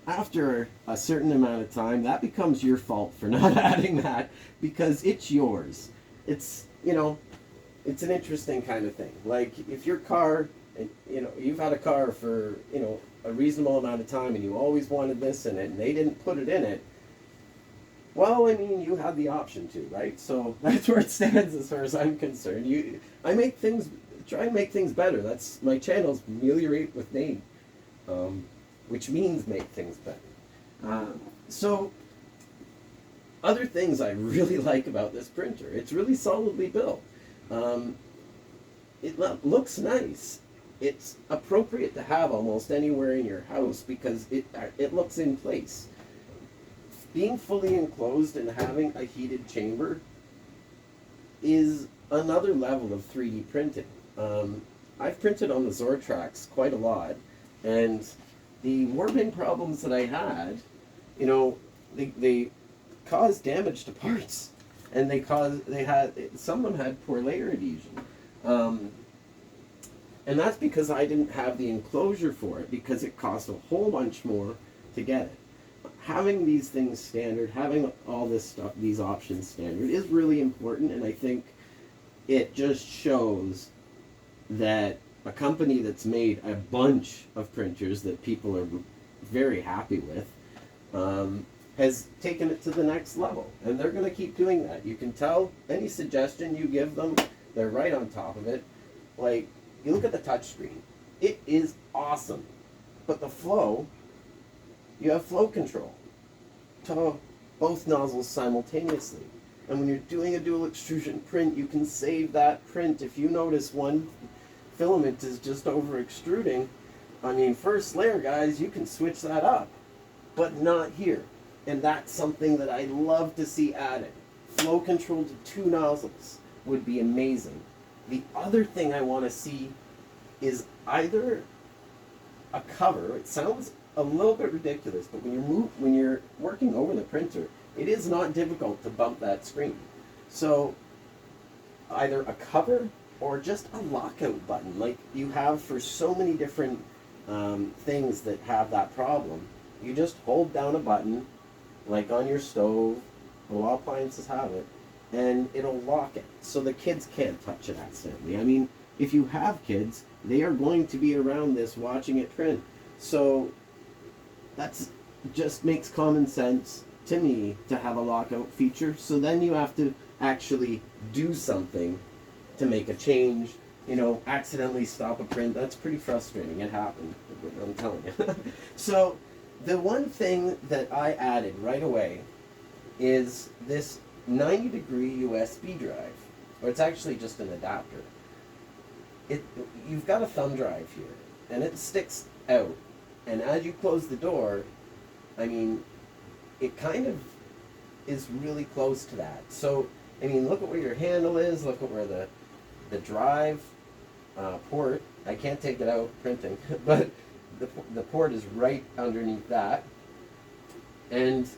after a certain amount of time, that becomes your fault for not adding that, because it's yours. It's an interesting kind of thing. Like, if your car, you've had a car for, a reasonable amount of time, and you always wanted this in it, and they didn't put it in it, well, I mean, you had the option to, right? So that's where it stands as far as I'm concerned. I try and make things better. That's my channel's Ameliorate with Nate. Which means make things better. So, other things I really like about this printer. It's really solidly built. It looks nice. It's appropriate to have almost anywhere in your house because it looks in place. Being fully enclosed and having a heated chamber is another level of 3D printing. I've printed on the Zortrax quite a lot, and the warping problems that I had, they caused damage to parts, and some of them had poor layer adhesion, and that's because I didn't have the enclosure for it, because it cost a whole bunch more to get it. having these things standard, having all this stuff, these options standard, is really important, and I think it just shows that a company that's made a bunch of printers that people are very happy with has taken it to the next level, and they're going to keep doing that. You can tell any suggestion you give them, they're right on top of it. Like, you look at the touch screen, it is awesome, but the flow, you have flow control to both nozzles simultaneously. And when you're doing a dual extrusion print, you can save that print. If you notice one filament is just over extruding, I mean, first layer, guys, you can switch that up, but not here. And that's something that I'd love to see added. Flow control to 2 nozzles would be amazing. The other thing I want to see is either a cover. It sounds a little bit ridiculous, but when you're working over the printer, it is not difficult to bump that screen. So either a cover or just a lockout button, like you have for so many different things that have that problem. You just hold down a button, like on your stove, a lot of appliances have it, and it'll lock it so the kids can't touch it accidentally. I mean, if you have kids, they are going to be around this watching it print. So that's just makes common sense to me to have a lockout feature. So then you have to actually do something to make a change, you know, accidentally stop a print. That's pretty frustrating. It happened, I'm telling you. So the one thing that I added right away is this 90-degree USB drive, or it's actually just an adapter. You've got a thumb drive here, and it sticks out. And as you close the door, I mean, it kind of is really close to that. So, I mean, look at where your handle is, look at where the drive port, I can't take it out printing, but the port is right underneath that. And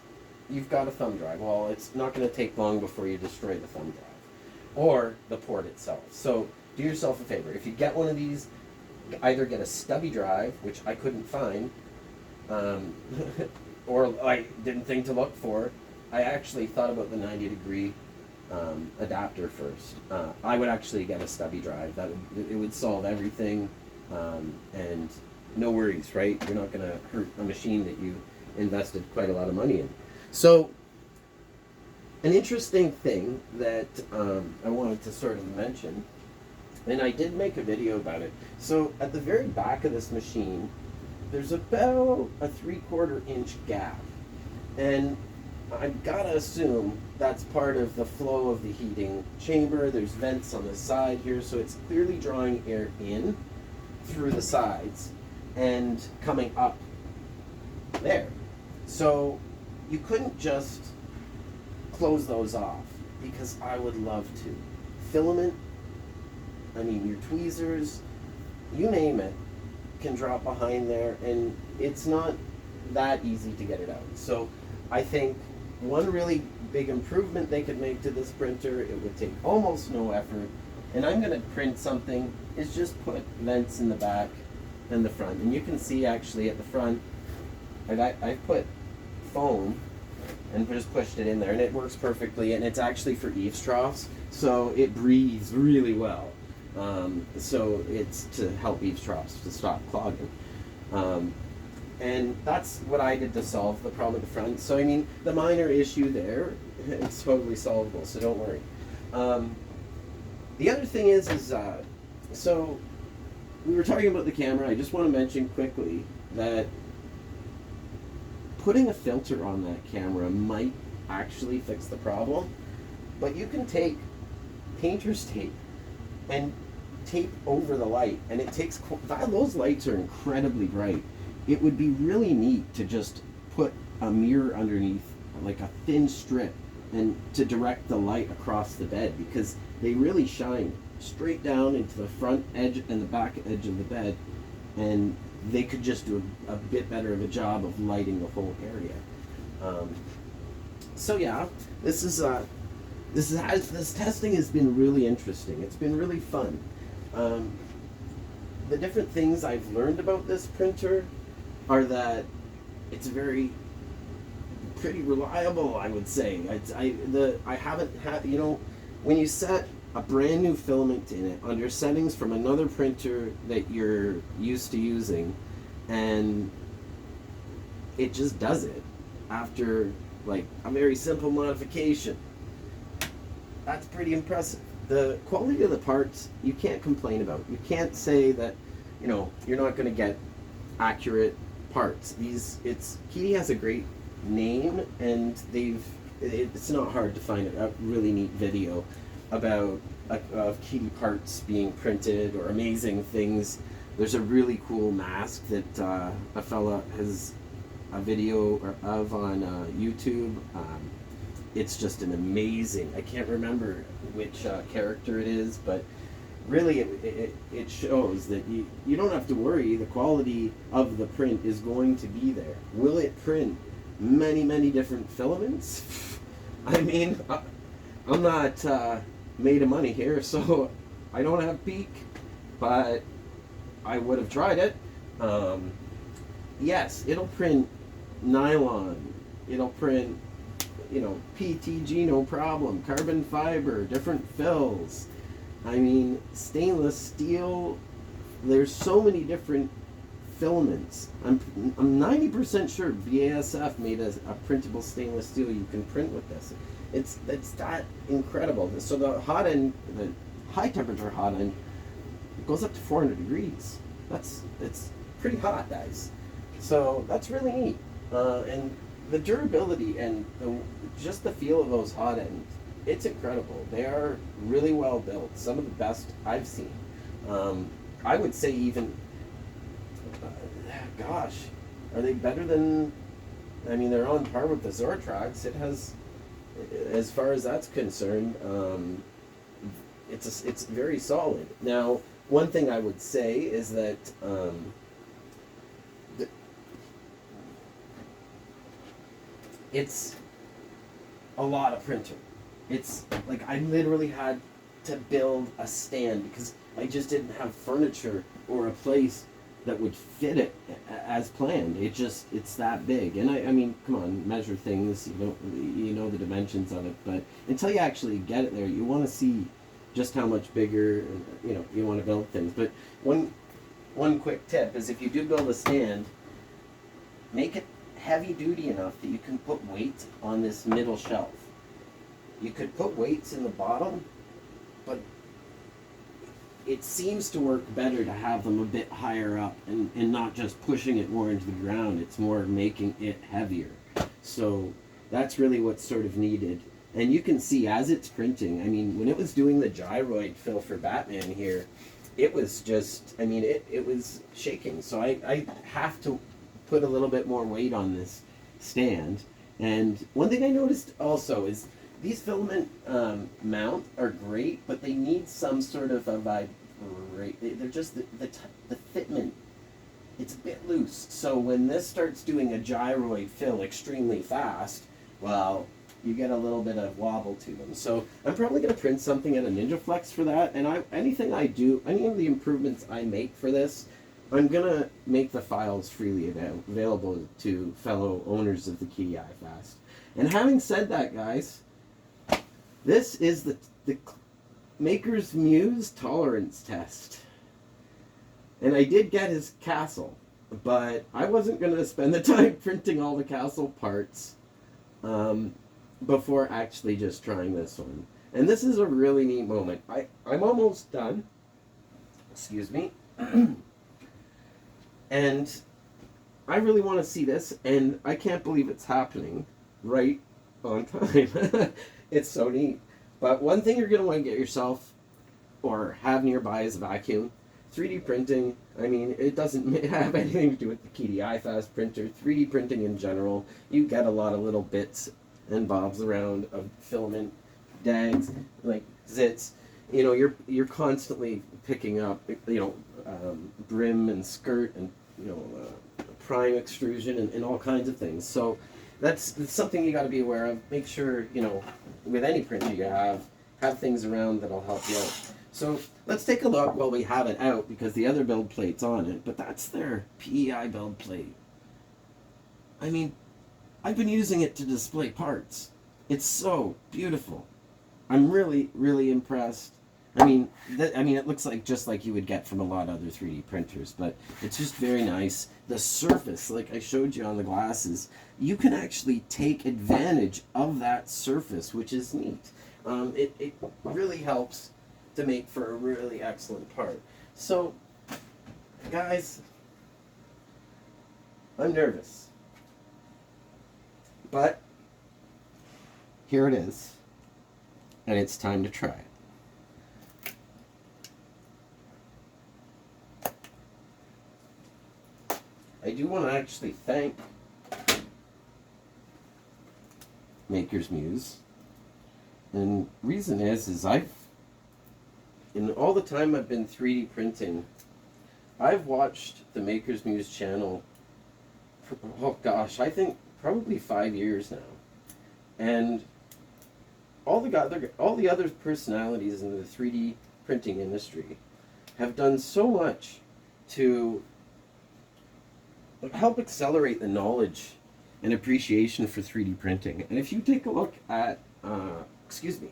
you've got a thumb drive. Well, it's not going to take long before you destroy the thumb drive or the port itself. So do yourself a favor. If you get one of these, either get a stubby drive, which I couldn't find, or I didn't think to look for. I actually thought about the 90-degree adapter first. I would actually get a stubby drive. It would solve everything, and no worries, right? You're not going to hurt a machine that you invested quite a lot of money in. So, an interesting thing that I wanted to sort of mention, and I did make a video about it. So, at the very back of this machine, there's about a 3/4 inch gap. And I've got to assume that's part of the flow of the heating chamber. There's vents on the side here, so it's clearly drawing air in through the sides and coming up there. So you couldn't just close those off, because I would love to. Filament, I mean, your tweezers, you name it, can drop behind there, and it's not that easy to get it out. So I think one really big improvement they could make to this printer, it would take almost no effort, and I'm going to print something, is just put vents in the back and the front. And you can see actually at the front, I put foam and just pushed it in there, and it works perfectly, and it's actually for eaves troughs, so it breathes really well. So it's to help eaves troughs to stop clogging. And that's what I did to solve the problem at the front. So I mean, the minor issue there, it's totally solvable, so don't worry. The other thing is so we were talking about the camera. I just want to mention quickly that putting a filter on that camera might actually fix the problem, but you can take painter's tape and tape over the light, and it takes, those lights are incredibly bright. It would be really neat to just put a mirror underneath, like a thin strip, and to direct the light across the bed, because they really shine straight down into the front edge and the back edge of the bed, and they could just do a bit better of a job of lighting the whole area. So yeah, this testing has been really interesting. It's been really fun. The different things I've learned about this printer are that it's very pretty reliable, I would say. I haven't had, you know, when you set a brand new filament in it under settings from another printer that you're used to using, and it just does it after like a very simple modification. That's pretty impressive. The quality of the parts you can't complain about. You can't say that, you know, you're not going to get accurate parts. Qidi has a great name, and it's not hard to find a really neat video about of Qidi parts being printed or amazing things. There's a really cool mask that a fella has a video of on YouTube. It's just an amazing, I can't remember which character it is, but really it shows that you don't have to worry. The quality of the print is going to be there. Will it print many different filaments? I mean, I'm not made of money here, so I don't have peak, but I would have tried it. Yes, it'll print nylon, it'll print, you know, PTG, no problem, carbon fiber, different fills. I mean, stainless steel, there's so many different filaments. I'm 90% sure BASF made a printable stainless steel you can print with this. It's that incredible. So the hot end, the high temperature hot end, it goes up to 400 degrees. It's pretty hot, guys. So that's really neat. And the durability and just the feel of those hot ends, it's incredible. They are really well built. Some of the best I've seen. I would say even, gosh, are they better than, I mean, they're on par with the Zortrax. It has, as far as that's concerned, it's very solid. Now, one thing I would say is that it's a lot of printer. It's like I literally had to build a stand because I just didn't have furniture or a place that would fit it as planned. It's that big. And I mean, come on, measure things. You know the dimensions of it, but until you actually get it there, you want to see just how much bigger, you know, you want to build things. But one quick tip is if you do build a stand, make it heavy duty enough that you can put weight on this middle shelf. You could put weights in the bottom, but it seems to work better to have them a bit higher up and not just pushing it more into the ground. It's more making it heavier. So that's really what's sort of needed. And you can see as it's printing, I mean, when it was doing the gyroid fill for Batman here, it was just, I mean, it was shaking. So I have to put a little bit more weight on this stand. And one thing I noticed also is these filament mount are great, but they need some sort of a vibrate. They're just the fitment. It's a bit loose. So when this starts doing a gyroid fill extremely fast, well, you get a little bit of wobble to them. So I'm probably going to print something at a NinjaFlex for that. And anything I do, any of the improvements I make for this, I'm going to make the files freely available to fellow owners of the Qidi iFast. And having said that, guys, this is the Makers Muse tolerance test. And I did get his castle, but I wasn't going to spend the time printing all the castle parts before actually just trying this one. And this is a really neat moment. I'm almost done. Excuse me. And I really want to see this, and I can't believe it's happening right on time. It's so neat. But one thing you're going to want to get yourself or have nearby is a vacuum. 3D printing, I mean, it doesn't have anything to do with the Qidi iFast printer. 3D printing in general, you get a lot of little bits and bobs around of filament, dags, like zits. You know, you're constantly picking up, you know, brim and skirt and, you know, prime extrusion and all kinds of things. So that's something you got to be aware of. Make sure, you know, with any printer you have things around that'll help you out. So let's take a look while we have it out, because the other build plate's on it, but that's their PEI build plate. I mean, I've been using it to display parts. It's so beautiful. I'm really, really impressed. I mean, it looks like just like you would get from a lot of other 3D printers, but it's just very nice. The surface, like I showed you on the glasses, you can actually take advantage of that surface, which is neat. It really helps to make for a really excellent part. So, guys, I'm nervous, but here it is, and it's time to try it. I do want to actually thank Makers Muse, and reason is in all the time I've been 3D printing, I've watched the Makers Muse channel for, oh gosh, I think probably 5 years now, and all the other personalities in the 3D printing industry have done so much to help accelerate the knowledge and appreciation for 3D printing. And if you take a look at, excuse me,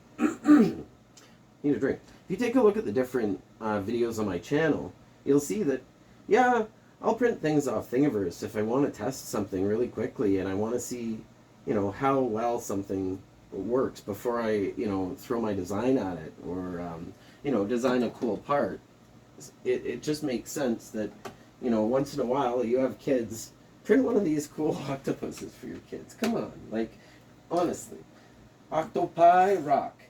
need a drink. If you take a look at the different videos on my channel, you'll see that, yeah, I'll print things off Thingiverse if I want to test something really quickly and I want to see, you know, how well something works before I, you know, throw my design at it or, you know, design a cool part. It just makes sense that, you know, once in a while you have kids, print one of these cool octopuses for your kids. Come on, like, honestly. Octopi rock.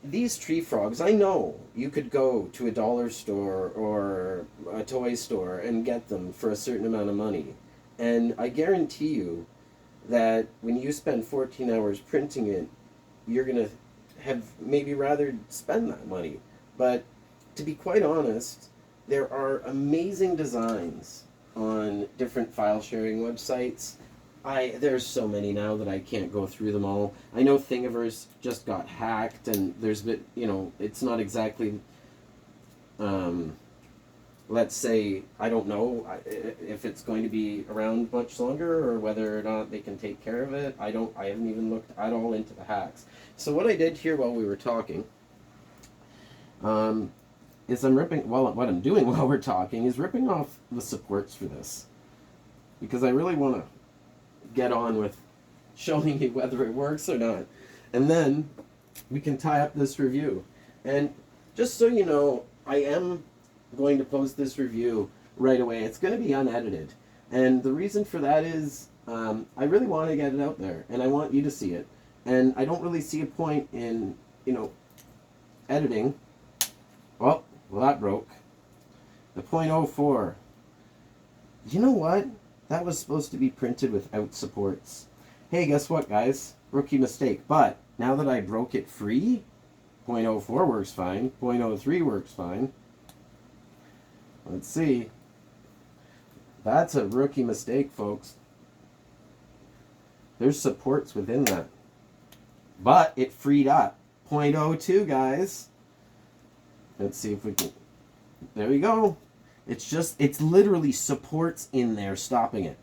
These tree frogs, I know you could go to a dollar store or a toy store and get them for a certain amount of money. And I guarantee you that when you spend 14 hours printing it, you're going to have maybe rather spend that money. But to be quite honest, there are amazing designs on different file sharing websites. There's so many now that I can't go through them all. I know Thingiverse just got hacked, and there's been, you know, it's not exactly, let's say, I don't know if it's going to be around much longer or whether or not they can take care of it. I haven't even looked at all into the hacks. So what I did here while we were talking, is what I'm doing while we're talking is ripping off the supports for this, because I really want to get on with showing you whether it works or not, and then we can tie up this review. And just so you know, I am going to post this review right away. It's going to be unedited, and the reason for that is I really want to get it out there, and I want you to see it, and I don't really see a point in, you know, editing. Well, that broke. The .04. You know what? That was supposed to be printed without supports. Hey, guess what, guys? Rookie mistake. But now that I broke it free, .04 works fine. .03 works fine. Let's see. That's a rookie mistake, folks. There's supports within that. But it freed up. .02, guys. Let's see if we can. There we go. It's literally supports in there stopping it.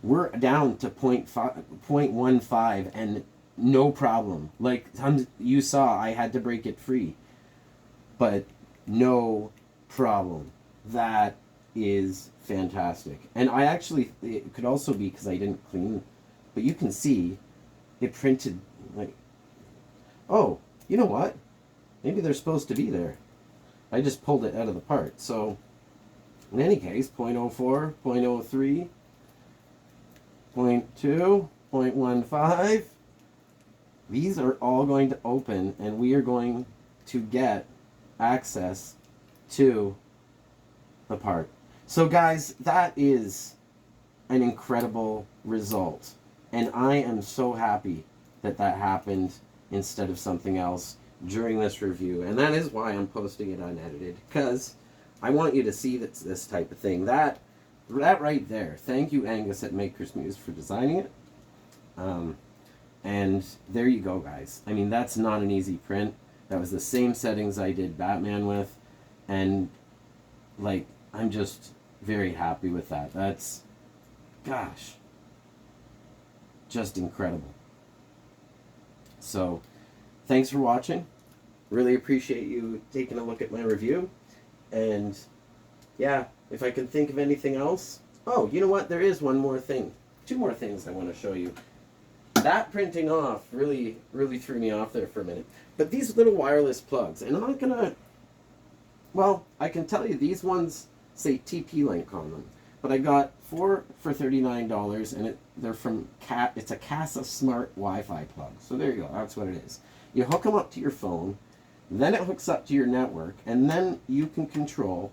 We're down to 0.15 and no problem. Like you saw, I had to break it free. But no problem. That is fantastic. And I actually, it could also be because I didn't clean, but you can see it printed like, oh, you know what? Maybe they're supposed to be there. I just pulled it out of the part. So, in any case, 0.04, 0.03, 0.2, 0.15. These are all going to open, and we are going to get access to the part. So, guys, that is an incredible result. And I am so happy that that happened instead of something else during this review, and that is why I'm posting it unedited, because I want you to see this type of thing. That right there. Thank you, Angus at Makers Muse, for designing it. And there you go, guys. I mean, that's not an easy print. That was the same settings I did Batman with, and like, I'm just very happy with that. That's, gosh, just incredible. So, thanks for watching. Really appreciate you taking a look at my review. And yeah, if I can think of anything else. Oh, you know what? There is one more thing. Two more things I want to show you. That printing off really threw me off there for a minute. But these little wireless plugs, and I'm not gonna, well, I can tell you these ones say TP-Link on them. But I got 4 for $39, and they're from it's a Casa Smart Wi-Fi plug. So there you go, that's what it is. You hook them up to your phone, then it hooks up to your network, and then you can control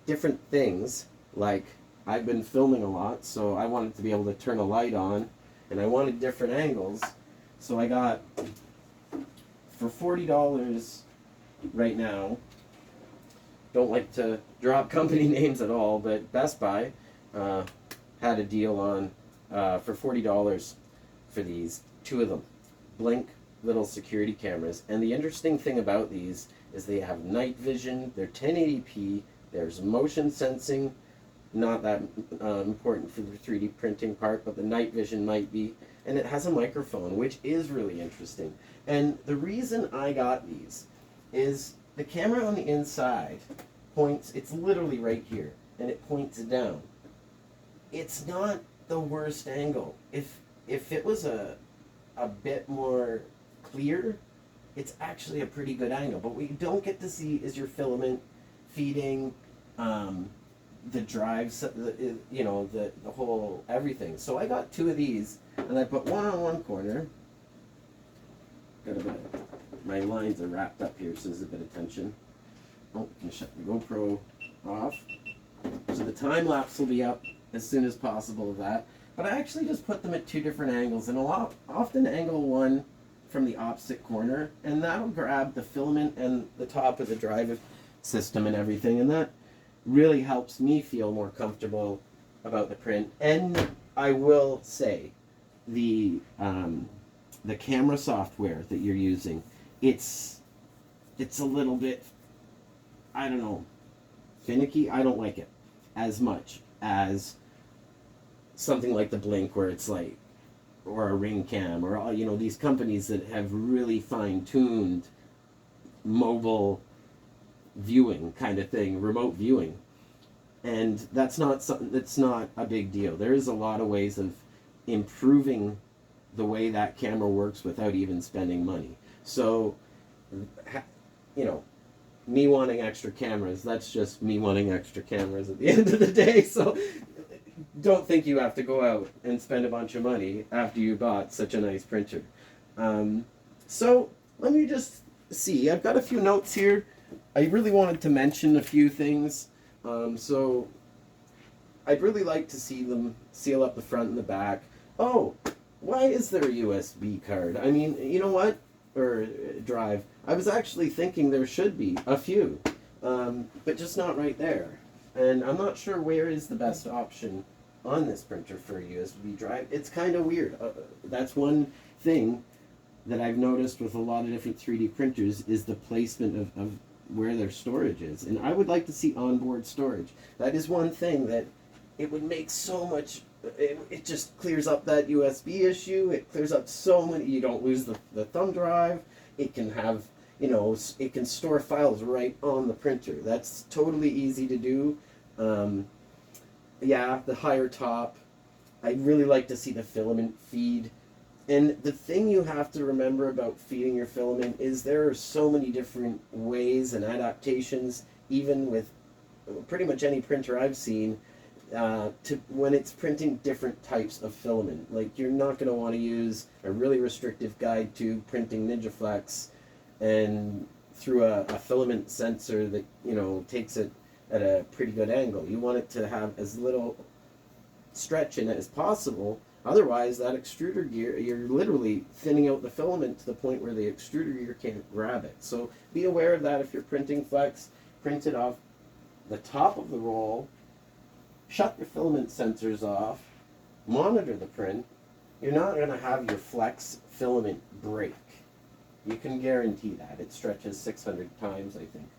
different things. Like, I've been filming a lot, so I wanted to be able to turn a light on, and I wanted different angles. So I got, for $40 right now, don't like to drop company names at all, but Best Buy had a deal on for $40 for these, 2 of them. Blink little security cameras. And the interesting thing about these is they have night vision, they're 1080p, there's motion sensing, not that important for the 3D printing part, but the night vision might be. And it has a microphone, which is really interesting. And the reason I got these is the camera on the inside points, it's literally right here, and it points down. It's not the worst angle. If it was a bit more clear, it's actually a pretty good angle. But what you don't get to see is your filament feeding, the drives, you know, the whole everything. So I got 2 of these, and I put one on one corner. Got a bit of, my lines are wrapped up here, so there's a bit of tension. Oh, can shut the GoPro off. So the time lapse will be up as soon as possible of that. But I actually just put them at 2 different angles, and often angle one from the opposite corner, and that'll grab the filament and the top of the drive system and everything, and that really helps me feel more comfortable about the print. And I will say, the camera software that you're using, it's a little bit, I don't know, finicky. I don't like it as much as something like the Blink, where it's like, or a Ring Cam, or, you know, these companies that have really fine-tuned mobile viewing kind of thing, remote viewing. And that's not something, that's not a big deal. There is a lot of ways of improving the way that camera works without even spending money. So, you know, me wanting extra cameras, that's just me wanting extra cameras at the end of the day. So don't think you have to go out and spend a bunch of money after you bought such a nice printer. So let me just see. I've got a few notes here. I really wanted to mention a few things. So I'd really like to see them seal up the front and the back. Oh, why is there a USB card? I mean, you know what? Or drive. I was actually thinking there should be a few, but just not right there. And I'm not sure where is the best option on this printer for a USB drive. It's kind of weird. That's one thing that I've noticed with a lot of different 3D printers is the placement of where their storage is. And I would like to see onboard storage. That is one thing that it would make so much, it just clears up that USB issue. It clears up so many, you don't lose the thumb drive. It can have, you know, it can store files right on the printer. That's totally easy to do. Yeah, the higher top. I'd really like to see the filament feed. And the thing you have to remember about feeding your filament is there are so many different ways and adaptations, even with pretty much any printer I've seen, to when it's printing different types of filament. Like, you're not going to want to use a really restrictive guide to printing NinjaFlex and through a filament sensor that, you know, takes it at a pretty good angle. You want it to have as little stretch in it as possible. Otherwise, that extruder gear, you're literally thinning out the filament to the point where the extruder gear can't grab it. So be aware of that if you're printing flex. Print it off the top of the roll, shut your filament sensors off, monitor the print. You're not going to have your flex filament break. You can guarantee that. It stretches 600 times, I think.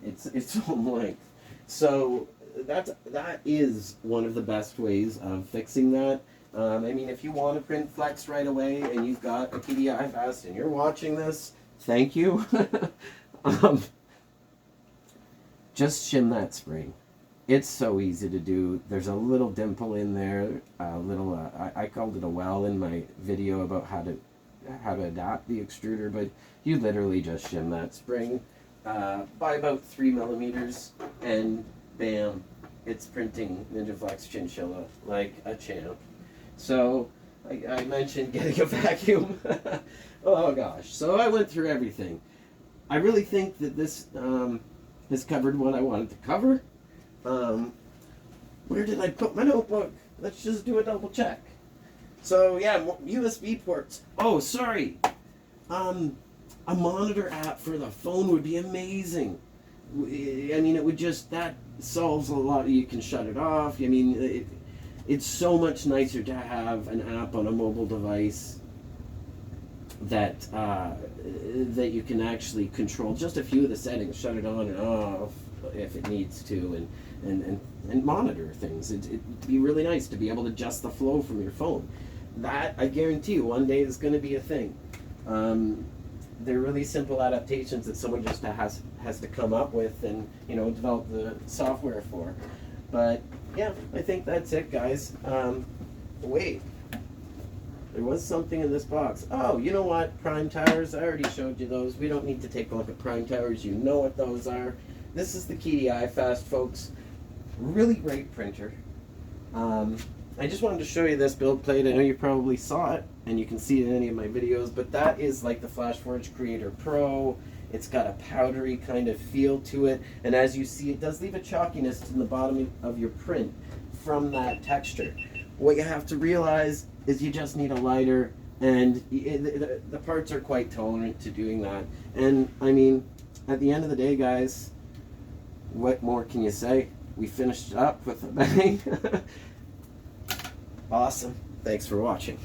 Its own length. So that is one of the best ways of fixing that. I mean, if you want to print flex right away and you've got a Qidi iFast and you're watching this, thank you. Just shim that spring. It's so easy to do. There's a little dimple in there, a little. I called it a well in my video about how to adapt the extruder, but you literally just shim that spring by about 3 millimeters, and bam, it's printing NinjaFlex Chinchilla like a champ. So I mentioned getting a vacuum. Oh gosh, so I went through everything. I really think that this has covered what I wanted to cover. Where did I put my notebook? Let's just do a double check. So yeah, USB ports. Oh, sorry. A monitor app for the phone would be amazing. I mean, it would just, that solves a lot. You can shut it off. I mean, it's so much nicer to have an app on a mobile device that that you can actually control just a few of the settings, shut it on and off if it needs to, and monitor things. It'd be really nice to be able to adjust the flow from your phone. That, I guarantee you, one day is going to be a thing. They're really simple adaptations that someone just has to come up with and, you know, develop the software for. But yeah, I think that's it, guys. Wait, there was something in this box. Oh, you know what? Prime towers. I already showed you those. We don't need to take a look at prime towers. You know what those are. This is the Qidi iFast, folks. Really great printer. I just wanted to show you this build plate. I know you probably saw it, and you can see it in any of my videos, but that is like the FlashForge Creator Pro. It's got a powdery kind of feel to it, and as you see, it does leave a chalkiness in the bottom of your print from that texture. What you have to realize is you just need a lighter, and the parts are quite tolerant to doing that. And I mean, at the end of the day, guys, what more can you say? We finished it up with a bang. Awesome. Thanks for watching.